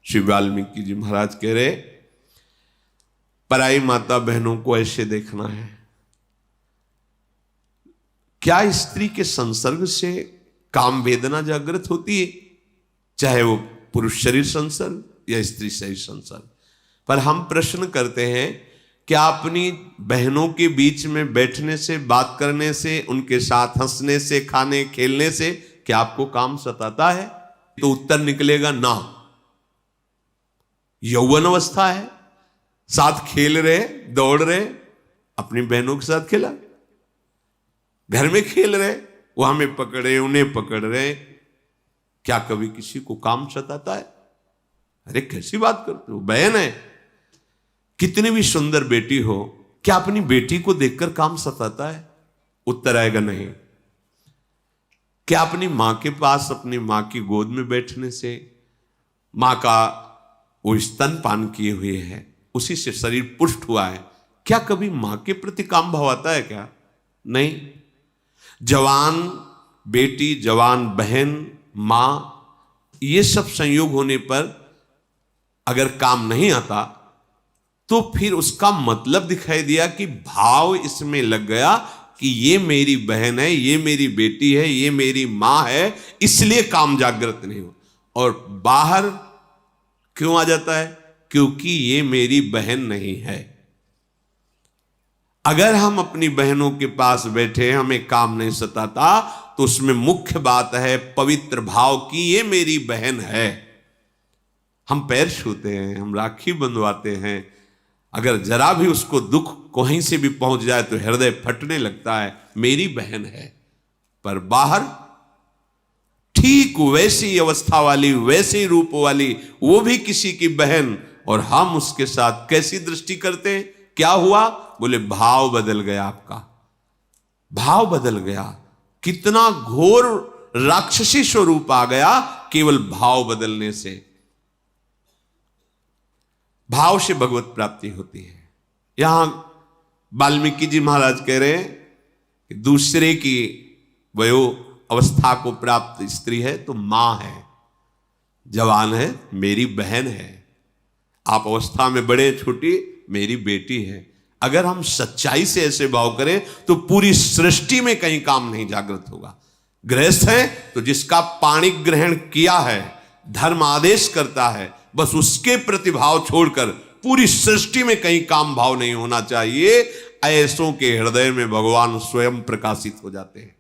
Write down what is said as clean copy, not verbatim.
श्री वाल्मीकि जी महाराज कह रहे पराई माता बहनों को ऐसे देखना है। क्या स्त्री के संसर्ग से काम वेदना जागृत होती है, चाहे वो पुरुष शरीर संसर्ग या स्त्री शरीर संसर्ग। पर हम प्रश्न करते हैं, क्या अपनी बहनों के बीच में बैठने से, बात करने से, उनके साथ हंसने से, खाने खेलने से क्या आपको काम सताता है? तो उत्तर निकलेगा ना। यौवन अवस्था है, साथ खेल रहे, दौड़ रहे, अपनी बहनों के साथ खेला, घर में खेल रहे, वो हमें पकड़े उन्हें पकड़ रहे, क्या कभी किसी को काम सताता है? अरे कैसी बात करते हो, बहन है, कितनी भी सुंदर बेटी हो, क्या अपनी बेटी को देखकर काम सताता है? उत्तर आएगा नहीं। क्या अपनी मां के पास, अपनी मां की गोद में बैठने से, मां का वो स्तनपान किए हुए है, उसी से शरीर पुष्ट हुआ है, क्या कभी मां के प्रति काम भाव आता है क्या? नहीं। जवान बेटी, जवान बहन, मां, ये सब संयोग होने पर अगर काम नहीं आता तो फिर उसका मतलब दिखाई दिया कि भाव इसमें लग गया कि ये मेरी बहन है, ये मेरी बेटी है, ये मेरी मां है, इसलिए काम जागृत नहीं हो। और बाहर क्यों आ जाता है? क्योंकि ये मेरी बहन नहीं है। अगर हम अपनी बहनों के पास बैठे, हमें काम नहीं सताता, तो उसमें मुख्य बात है पवित्र भाव की ये मेरी बहन है। हम पैर छूते हैं, हम राखी बंधवाते हैं, अगर जरा भी उसको दुख कहीं से भी पहुंच जाए तो हृदय फटने लगता है, मेरी बहन है। पर बाहर ठीक वैसी अवस्था वाली, वैसे रूप वाली, वो भी किसी की बहन, और हम उसके साथ कैसी दृष्टि करते हैं? क्या हुआ? बोले भाव बदल गया, आपका भाव बदल गया। कितना घोर राक्षसी स्वरूप आ गया केवल भाव बदलने से। भाव से भगवत प्राप्ति होती है। यहां वाल्मीकि जी महाराज कह रहे हैं कि दूसरे की वयो अवस्था को प्राप्त स्त्री है तो मां है, जवान है, मेरी बहन है, आप अवस्था में बड़े छोटी, मेरी बेटी है। अगर हम सच्चाई से ऐसे भाव करें तो पूरी सृष्टि में कहीं काम नहीं जागृत होगा। गृहस्थ है तो जिसका पाणी ग्रहण किया है, धर्म आदेश करता है, बस उसके प्रतिभाव छोड़कर पूरी सृष्टि में कहीं काम भाव नहीं होना चाहिए। ऐसों के हृदय में भगवान स्वयं प्रकाशित हो जाते हैं।